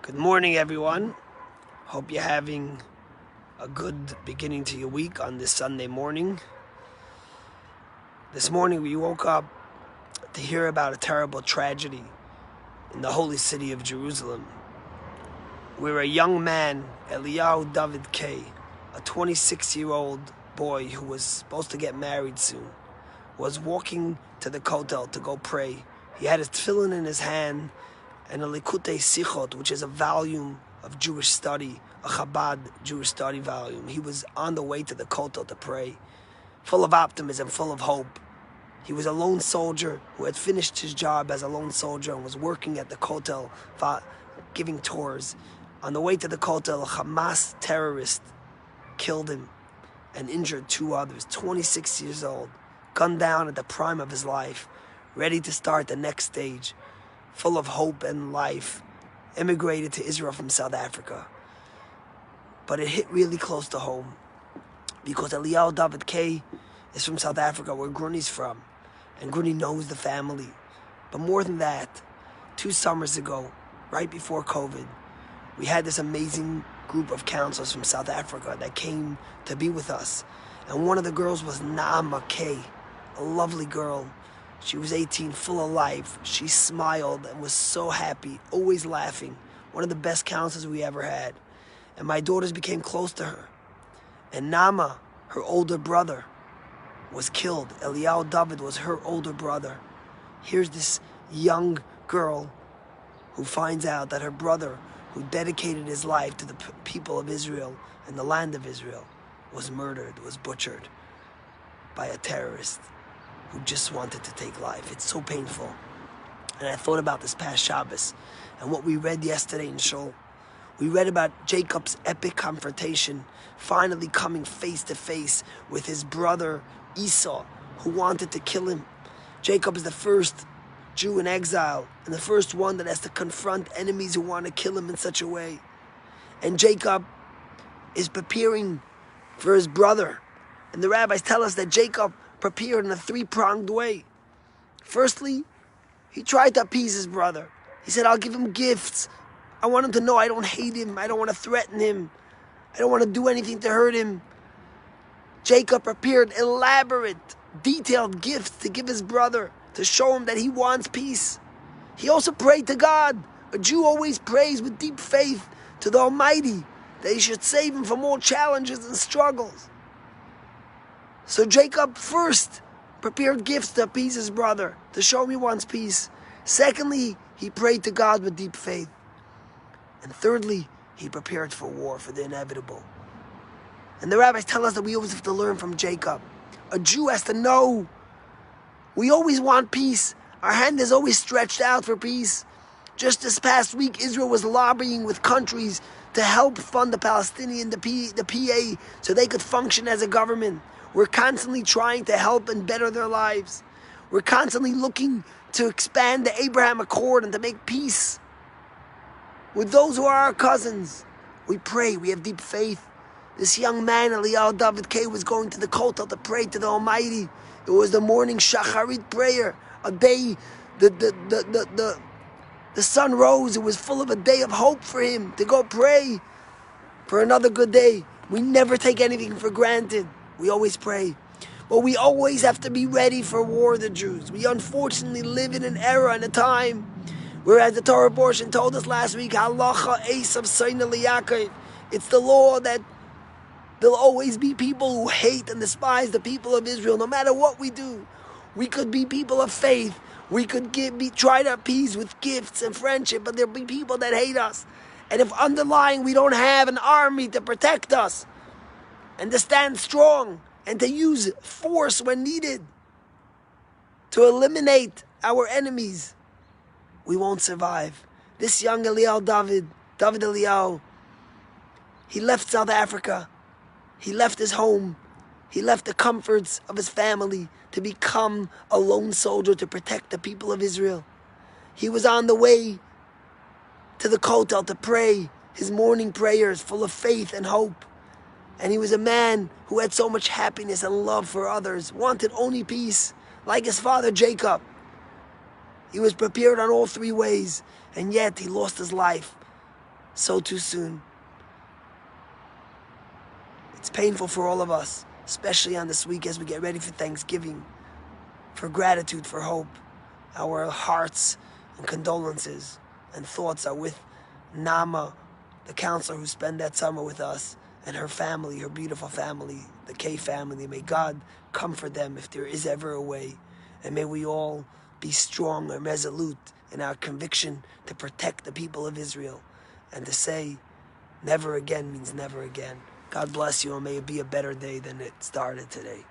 Good morning, everyone. Hope you're having a good beginning to your week on this Sunday morning. This morning we woke up to hear about a terrible tragedy in the holy city of Jerusalem, where a young man, Eliyahu David K., a 26-year-old boy who was supposed to get married soon, was walking to the Kotel to go pray. He had his tefillin in his hand and a Likutei Sichot, which is a volume of Jewish study, a Chabad Jewish study volume. He was on the way to the Kotel to pray, full of optimism, full of hope. He was a lone soldier who had finished his job as a lone soldier and was working at the Kotel, giving tours. On the way to the Kotel, a Hamas terrorist killed him and injured two others, 26 years old, gunned down at the prime of his life, ready to start the next stage, full of hope and life, immigrated to Israel from South Africa. But it hit really close to home because Eliyahu David K. is from South Africa, where Gruni's from, and Gruni knows the family. But more than that, 2 summers ago, right before COVID, we had this amazing group of counselors from South Africa that came to be with us. And one of the girls was Naama K., a lovely girl. She was 18, full of life. She smiled and was so happy, always laughing. One of the best counselors we ever had. And my daughters became close to her. And Nama, her older brother, was killed. Eliyahu David was her older brother. Here's this young girl who finds out that her brother, who dedicated his life to the people of Israel and the land of Israel, was murdered, was butchered by a terrorist who just wanted to take life. It's so painful. And I thought about this past Shabbos and what we read yesterday in Shul. We read about Jacob's epic confrontation, finally coming face to face with his brother Esau, who wanted to kill him. Jacob is the first Jew in exile and the first one that has to confront enemies who want to kill him in such a way. And Jacob is preparing for his brother. And the rabbis tell us that Jacob prepared in a 3-pronged way. Firstly, he tried to appease his brother. He said, I'll give him gifts. I want him to know I don't hate him. I don't want to threaten him. I don't want to do anything to hurt him. Jacob prepared elaborate, detailed gifts to give his brother, to show him that he wants peace. He also prayed to God. A Jew always prays with deep faith to the Almighty that he should save him from all challenges and struggles. So Jacob first prepared gifts to appease his brother, to show him he wants peace. Secondly, he prayed to God with deep faith. And thirdly, he prepared for war, for the inevitable. And the rabbis tell us that we always have to learn from Jacob. A Jew has to know we always want peace. Our hand is always stretched out for peace. Just this past week, Israel was lobbying with countries to help fund the Palestinian, the PA, so they could function as a government. We're constantly trying to help and better their lives. We're constantly looking to expand the Abraham Accord and to make peace with those who are our cousins. We pray, we have deep faith. This young man, Eliyahu David K., was going to the Kotel to pray to the Almighty. It was the morning Shacharit prayer, a day, the sun rose. It was full of a day of hope for him to go pray for another good day. We never take anything for granted. We always pray. But we always have to be ready for war, the Jews. We unfortunately live in an era and a time whereas the Torah portion told us last week, Halacha Esav Seina L'Yaakov. It's the law that there'll always be people who hate and despise the people of Israel, no matter what we do. We could be people of faith. We could try to appease with gifts and friendship, but there'll be people that hate us. And if underlying we don't have an army to protect us and to stand strong and to use force when needed to eliminate our enemies, we won't survive. This young Eliyahu David Eliyahu, he left South Africa. He left his home. He left the comforts of his family to become a lone soldier to protect the people of Israel. He was on the way to the Kotel to pray his morning prayers full of faith and hope. And he was a man who had so much happiness and love for others, wanted only peace, like his father Jacob. He was prepared on all 3 ways, and yet he lost his life so too soon. It's painful for all of us, especially on this week as we get ready for Thanksgiving, for gratitude, for hope. Our hearts and condolences and thoughts are with Nama, the counselor who spent that summer with us, and her family, her beautiful family, the K family. May God comfort them if there is ever a way. And may we all be strong and resolute in our conviction to protect the people of Israel. And to say, never again means never again. God bless you, and may it be a better day than it started today.